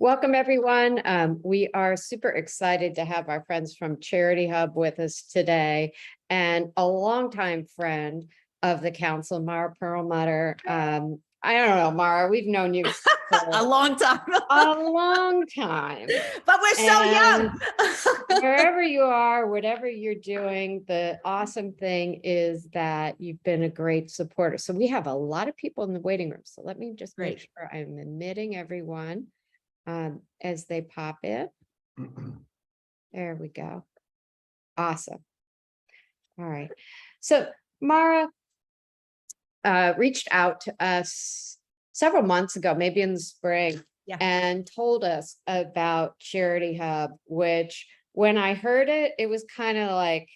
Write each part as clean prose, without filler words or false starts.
Welcome, everyone. We are super excited to have our friends from Charity Hub with us today, and a longtime friend of the council, Mara Perlmutter. I don't know, Mara, we've known you for A long time. a long time. But we're so young. Wherever you are, whatever you're doing, the awesome thing is that you've been a great supporter. So we have a lot of people in the waiting room. So let me just make Great. sure I'm admitting everyone as they pop in. There we go. Awesome. All right. So Mara reached out to us several months ago, maybe in the spring, Yeah. and told us about Charity Hub, which when I heard it, it was kind of like,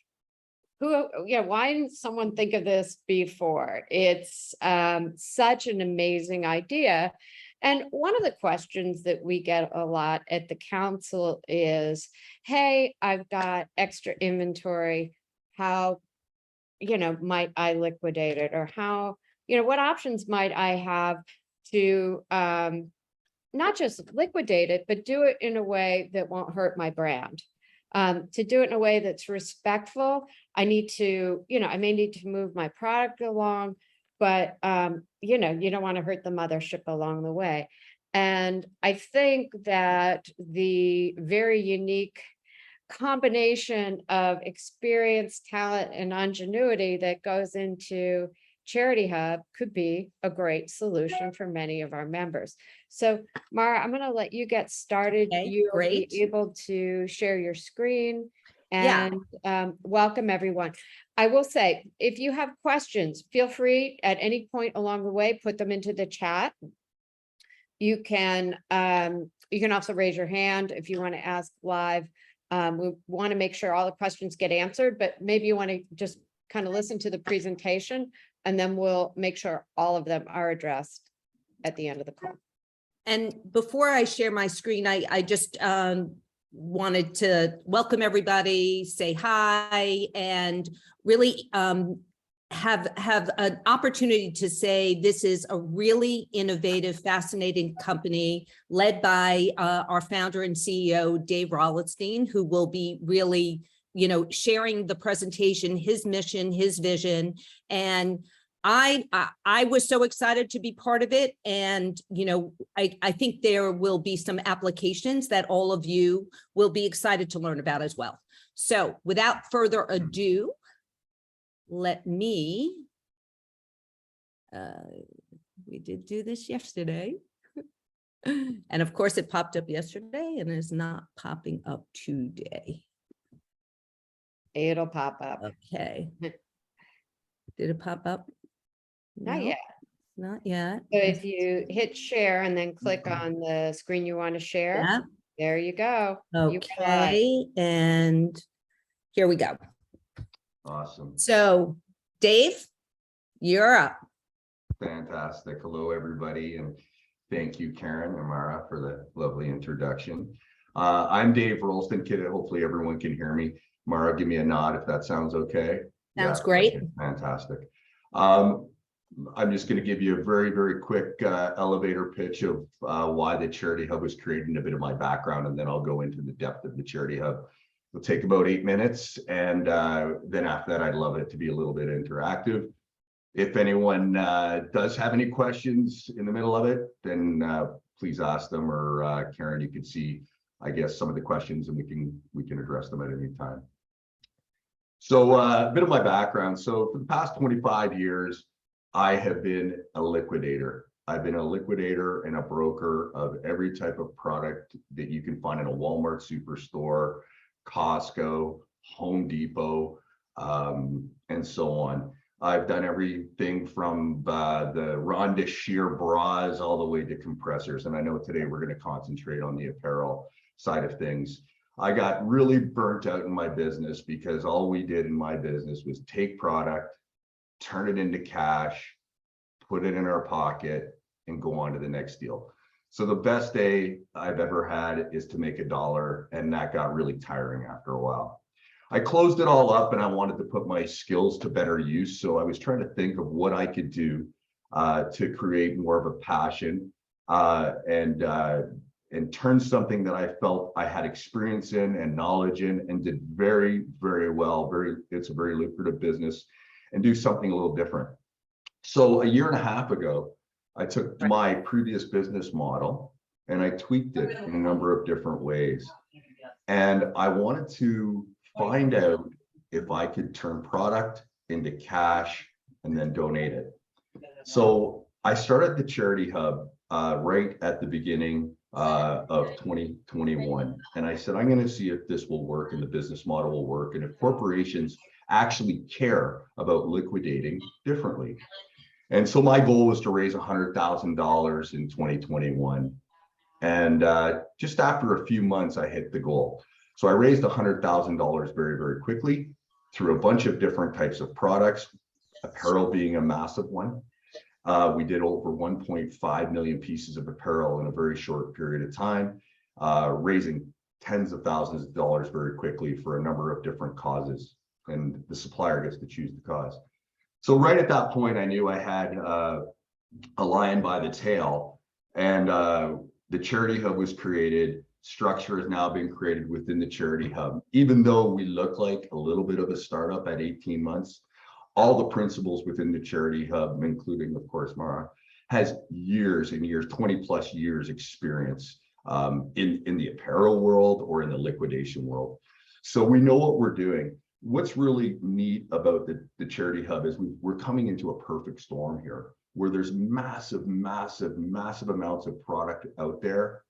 why didn't someone think of this before? It's such an amazing idea. And one of the questions that we get a lot at the council is, hey, I've got extra inventory. How, might I liquidate it? Or how, what options might I have to not just liquidate it, but do it in a way that won't hurt my brand? To do it in a way that's respectful. I need to, I may need to move my product along, but, you don't want to hurt the mothership along the way. And I think that the very unique combination of experience, talent, and ingenuity that goes into Charity Hub could be a great solution for many of our members. So Mara, I'm going to let you get started. Okay, You'll great. be able to share your screen Yeah. and welcome everyone. I will say, if you have questions, feel free at any point along the way, put them into the chat. You can also raise your hand if you want to ask live. We want to make sure all the questions get answered, but maybe you want to just kind of listen to the presentation, and then we'll make sure all of them are addressed at the end of the call. And before I share my screen, I just wanted to welcome everybody, say hi, and really have an opportunity to say this is a really innovative, fascinating company led by our founder and CEO, Dave Rollenstein, who will be really, sharing the presentation, his mission, his vision. And I was so excited to be part of it. And, I think there will be some applications that all of you will be excited to learn about as well. So without further ado, let me, we did do this yesterday. And of course it popped up yesterday and is not popping up today. It'll pop up. Okay. Did it pop up? Not No, yet. not yet. So if you hit share and then click on the screen you want to share, Yeah. there you go. Okay, and here we go. Awesome. So Dave, you're up. Fantastic. Hello, everybody. And thank you, Karen and Mara, for the lovely introduction. I'm Dave Rolston. Hopefully everyone can hear me. Mara, give me a nod if that sounds okay. Sounds great. Okay, fantastic. I'm just going to give you a very, very quick elevator pitch of why the Charity Hub was created and a bit of my background, and then I'll go into the depth of the Charity Hub. It'll take about 8 minutes, and then after that, I'd love it to be a little bit interactive. If anyone does have any questions in the middle of it, then please ask them, or Karen, you can see, I guess, some of the questions, and we can address them at any time. So a bit of my background. So for the past 25 years, I have been a liquidator. I've been a liquidator and a broker of every type of product that you can find in a Walmart superstore, Costco, Home Depot, and so on. I've done everything from the Rhonda Shear bras all the way to compressors. And I know today we're going to concentrate on the apparel side of things. I got really burnt out in my business because all we did in my business was take product, turn it into cash, put it in our pocket, and go on to the next deal. So the best day I've ever had is to make $1, and that got really tiring after a while. I closed it all up and I wanted to put my skills to better use. So I was trying to think of what I could do to create more of a passion and and turned something that I felt I had experience in and knowledge in and did very, very well. It's a very lucrative business, and do something a little different. So a year and a half ago, I took my previous business model and I tweaked it in a number of different ways. And I wanted to find out if I could turn product into cash and then donate it. So I started the Charity Hub right at the beginning of 2021. And I said, I'm going to see if this will work and the business model will work, and if corporations actually care about liquidating differently. And so my goal was to raise $100,000 in 2021. And just after a few months, I hit the goal. So I raised $100,000 very, very quickly through a bunch of different types of products, apparel being a massive one. We did over 1.5 million pieces of apparel in a very short period of time, raising tens of thousands of dollars very quickly for a number of different causes. And the supplier gets to choose the cause. So right at that point, I knew I had a lion by the tail, and the Charity Hub was created. Structure has now been created within the Charity Hub. Even though we look like a little bit of a startup at 18 months, all the principals within the Charity Hub, including, of course, Mara, has years and years, 20 plus years experience in the apparel world or in the liquidation world. So we know what we're doing. What's really neat about the Charity Hub is we're coming into a perfect storm here, where there's massive, massive, massive amounts of product out there.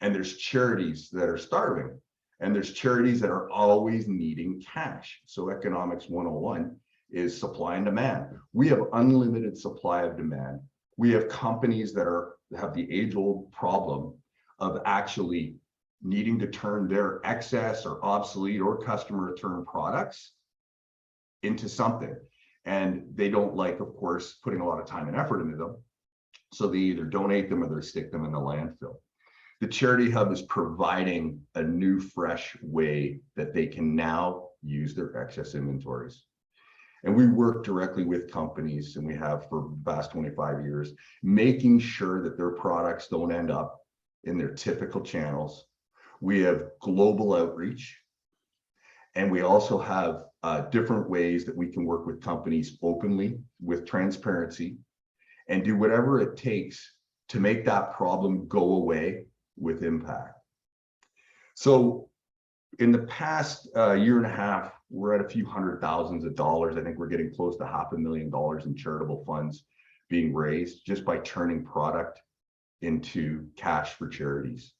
And there's charities that are starving, and there's charities that are always needing cash. So economics 101 is supply and demand. We have unlimited supply of demand. We have companies that have the age-old problem of actually needing to turn their excess or obsolete or customer return products into something. And they don't like, of course, putting a lot of time and effort into them. So they either donate them or they stick them in the landfill. The Charity Hub is providing a new, fresh way that they can now use their excess inventories. And we work directly with companies, and we have for the past 25 years, making sure that their products don't end up in their typical channels. We have global outreach, and we also have different ways that we can work with companies openly, with transparency, and do whatever it takes to make that problem go away with impact. So in the past year and a half, we're at a few hundred thousands of dollars. I think we're getting close to $500,000 in charitable funds being raised just by turning product into cash for charities.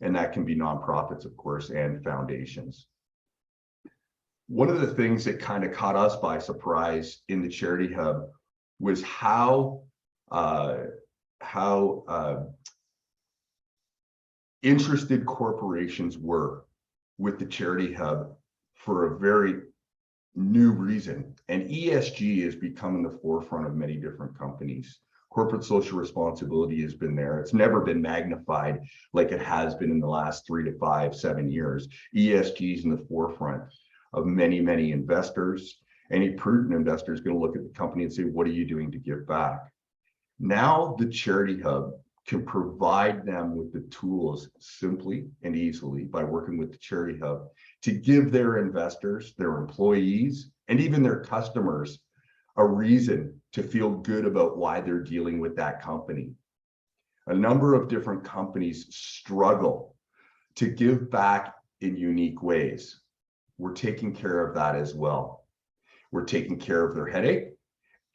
And that can be nonprofits, of course, and foundations. One of the things that kind of caught us by surprise in the Charity Hub was how interested corporations were with the Charity Hub for a very new reason. And ESG is becoming the forefront of many different companies. Corporate social responsibility has been there. It's never been magnified like it has been in the last 3 to 5, 7 years. ESG is in the forefront of many, many investors. Any prudent investor is going to look at the company and say, what are you doing to give back? Now the Charity Hub can provide them with the tools simply and easily by working with the Charity Hub to give their investors, their employees, and even their customers a reason to feel good about why they're dealing with that company. A number of different companies struggle to give back in unique ways. We're taking care of that as well. We're taking care of their headache,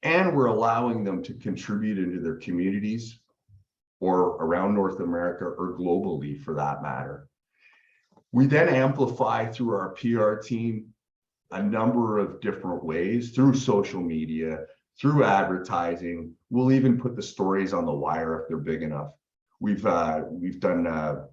and we're allowing them to contribute into their communities or around North America or globally for that matter. We then amplify through our PR team a number of different ways, through social media, through advertising. We'll even put the stories on the wire if they're big enough. We've done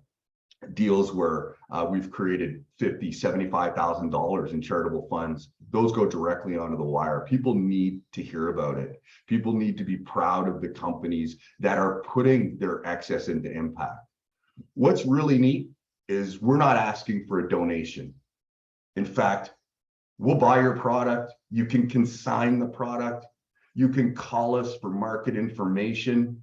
deals where we've created $50,000, $75,000 in charitable funds. Those go directly onto the wire. People need to hear about it. People need to be proud of the companies that are putting their excess into impact. What's really neat is we're not asking for a donation. In fact, we'll buy your product. You can consign the product. You can call us for market information.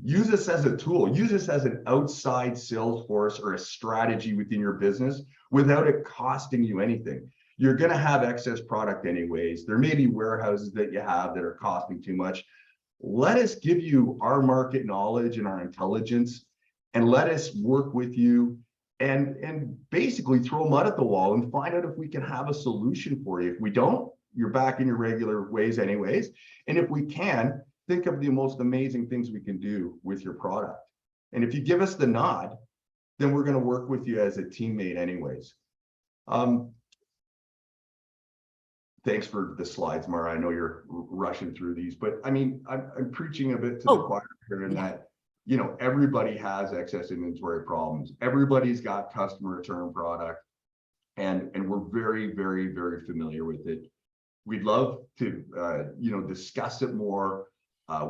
Use this as a tool. Use this as an outside sales force or a strategy within your business without it costing you anything. You're going to have excess product anyways. There may be warehouses that you have that are costing too much. Let us give you our market knowledge and our intelligence, and let us work with you and basically throw mud at the wall and find out if we can have a solution for you. If we don't, you're back in your regular ways anyways. And if we can, think of the most amazing things we can do with your product. And if you give us the nod, then we're going to work with you as a teammate anyways. Thanks for the slides, Mara. I know you're rushing through these, but I mean, I'm preaching a bit to the choir here in that, you know, everybody has excess inventory problems. Everybody's got customer return product, and we're very, very, very familiar with it. We'd love to, you know, discuss it more.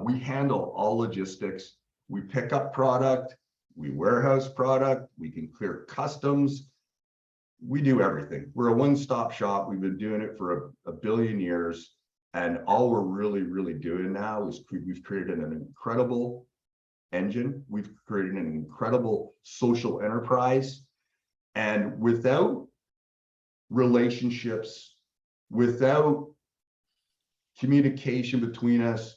We handle all logistics. We pick up product, we warehouse product, we can clear customs. We do everything. We're a one-stop shop. We've been doing it for a billion years. And all we're really, really doing now is we've created an incredible engine. We've created an incredible social enterprise. And without relationships, without communication between us,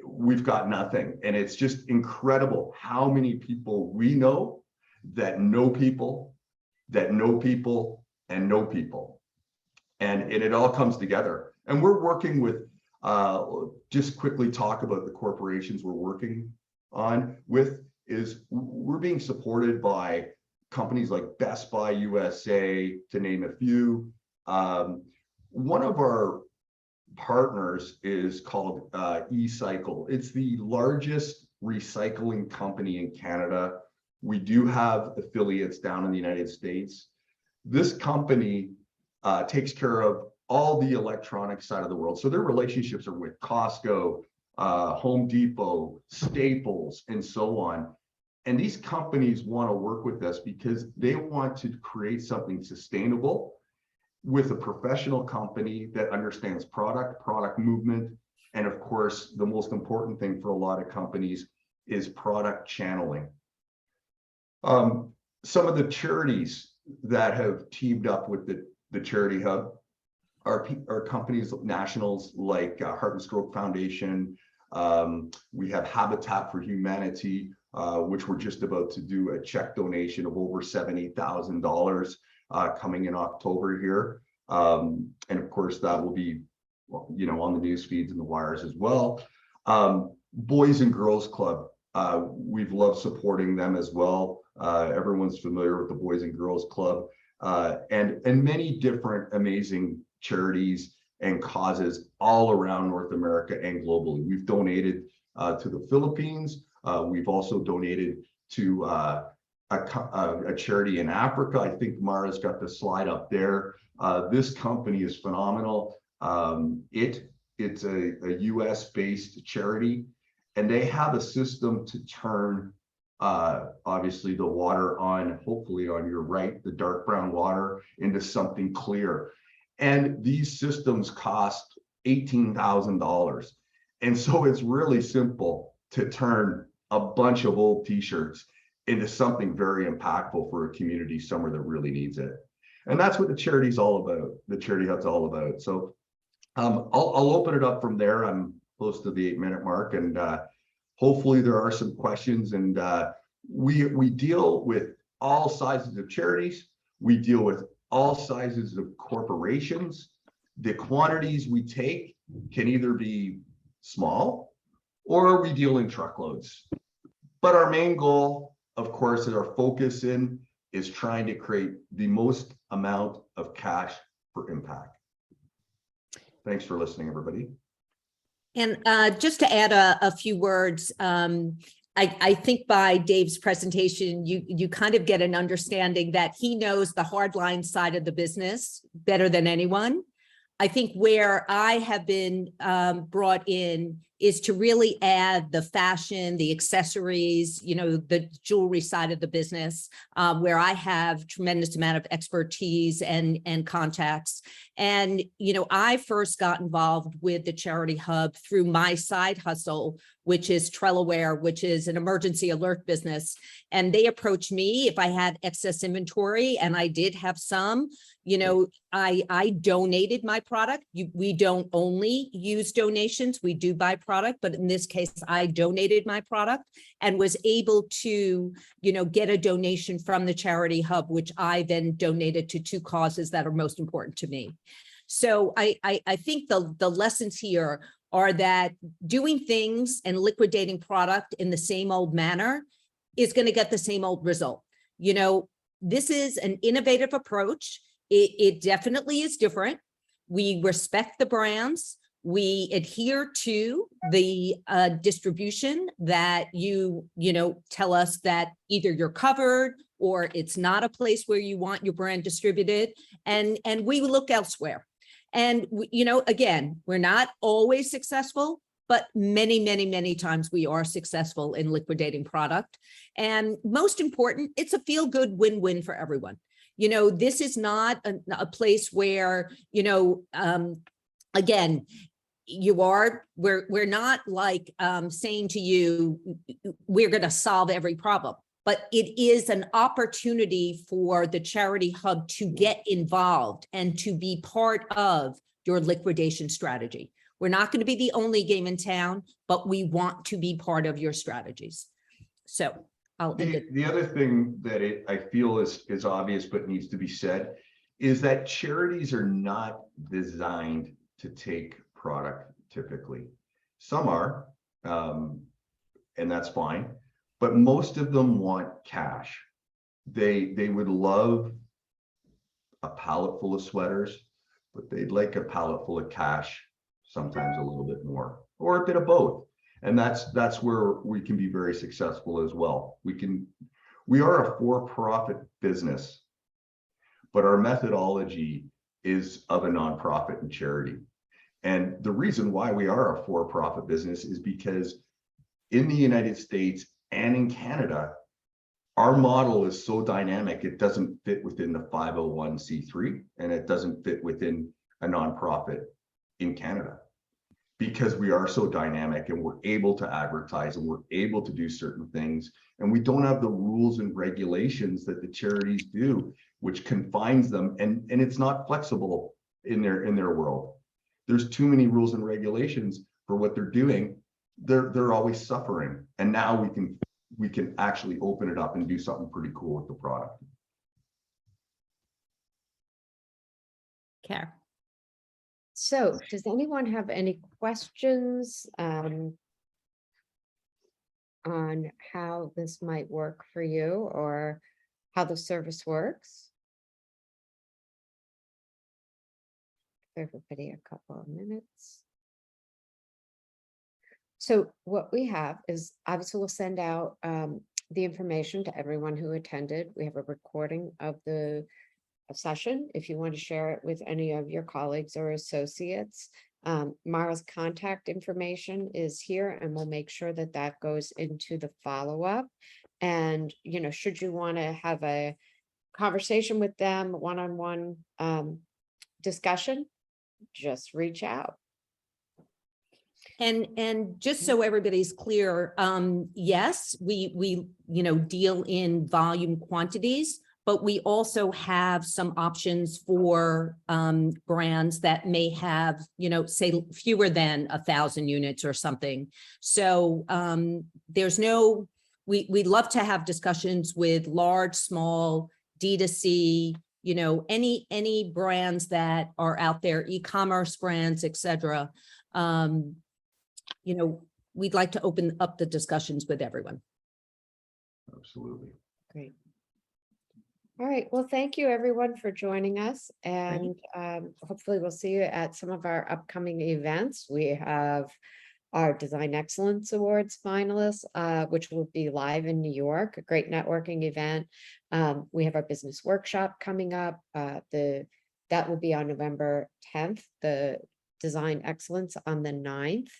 we've got nothing. And it's just incredible how many people we know that know people, that know people and know people. And it all comes together. And we're working with, just quickly talk about the corporations we're working on with, is we're being supported by companies like Best Buy USA, to name a few. One of our partners is called eCycle. It's the largest recycling company in Canada. We do have affiliates down in the United States. This company takes care of all the electronic side of the world. So their relationships are with Costco, Home Depot, Staples, and so on. And these companies want to work with us because they want to create something sustainable with a professional company that understands product movement. And of course, the most important thing for a lot of companies is product channeling. Some of the charities that have teamed up with the Charity Hub are companies, nationals like Heart and Stroke Foundation. We have Habitat for Humanity, which we're just about to do a check donation of over $70,000 coming in October here. And of course, that will be, you know, on the news feeds and the wires as well. Boys and Girls Club, we've loved supporting them as well. Everyone's familiar with the Boys and Girls Club, and many different amazing charities and causes all around North America and globally. We've donated to the Philippines. We've also donated to a charity in Africa. I think Mara's got the slide up there. This company is phenomenal. It's a US-based charity, and they have a system to turn obviously the water on, hopefully on your right, the dark brown water, into something clear. And these systems cost $18,000. And so it's really simple to turn a bunch of old t-shirts into something very impactful for a community somewhere that really needs it. And that's what the charity's all about. The Charity Hub's all about. So I'll open it up from there. I'm close to the 8-minute mark, and hopefully there are some questions. And we deal with all sizes of charities. We deal with all sizes of corporations. The quantities we take can either be small or we deal in truckloads. But our main goal, of course, and our focus is trying to create the most amount of cash for impact. Thanks for listening, everybody. And just to add a few words, I think by Dave's presentation, you kind of get an understanding that he knows the hardline side of the business better than anyone. I think where I have been brought in is to really add the fashion, the accessories, you know, the jewelry side of the business, where I have tremendous amount of expertise and contacts. And, you know, I first got involved with the Charity Hub through my side hustle, which is Trellaware, which is an emergency alert business. And they approached me if I had excess inventory, and I did have some. You know, I donated my product. We don't only use donations, we do buy product, but in this case, I donated my product and was able to, you know, get a donation from the Charity Hub, which I then donated to 2 causes that are most important to me. So I think the lessons here are that doing things and liquidating product in the same old manner is going to get the same old result. You know, this is an innovative approach. It definitely is different. We respect the brands. We adhere to the distribution that you know, tell us that either you're covered or it's not a place where you want your brand distributed, and we look elsewhere. And, you know, again, we're not always successful, but many, many, many times we are successful in liquidating product. And most important, it's a feel-good win-win for everyone. You know, this is not a place where, you know, again, we're not like saying to you, we're going to solve every problem, but it is an opportunity for the Charity Hub to get involved and to be part of your liquidation strategy. We're not going to be the only game in town, but we want to be part of your strategies. So I'll end it. The other thing that I feel is obvious but needs to be said is that charities are not designed to take product typically. Some are, and that's fine, but most of them want cash. They would love a pallet full of sweaters, but they'd like a pallet full of cash, sometimes a little bit more, or a bit of both. And that's where we can be very successful as well. We are a for-profit business, but our methodology is of a nonprofit and charity. And the reason why we are a for-profit business is because in the United States and in Canada, our model is so dynamic, it doesn't fit within the 501c3, and it doesn't fit within a nonprofit in Canada, because we are so dynamic and we're able to advertise and we're able to do certain things. And we don't have the rules and regulations that the charities do, which confines them. And it's not flexible in their world. There's too many rules and regulations for what they're doing. They're always suffering. And now we can actually open it up and do something pretty cool with the product. Care. So does anyone have any questions on how this might work for you or how the service works? Give everybody a couple of minutes. So what we have is obviously we'll send out the information to everyone who attended. We have a recording of the session if you want to share it with any of your colleagues or associates. Mara's contact information is here, and we'll make sure that that goes into the follow-up. And, you know, should you want to have a conversation with them, one-on-one discussion, just reach out. And just so everybody's clear, yes, we you know, deal in volume quantities, but we also have some options for brands that may have, you know, say fewer than 1,000 units or something. So there's no, we'd love to have discussions with large, small, D2C, you know, any brands that are out there, e-commerce brands, et cetera. You know, we'd like to open up the discussions with everyone. Absolutely. Great. All right. Well, thank you everyone for joining us, and hopefully we'll see you at some of our upcoming events. We have our Design Excellence Awards finalists, which will be live in New York, a great networking event. We have our business workshop coming up. That will be on November 10th. The Design Excellence on the 9th.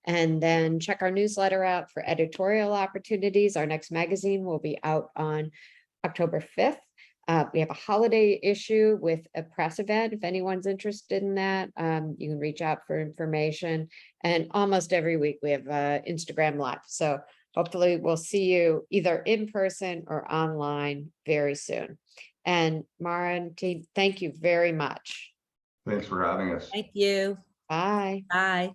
And then check our newsletter out for editorial opportunities. Our next magazine will be out on October 5th. We have a holiday issue with a press event. If anyone's interested in that, you can reach out for information. And almost every week we have Instagram Live. So hopefully we'll see you either in person or online very soon. And Mara and team, thank you very much. Thanks for having us. Thank you. Bye. Bye.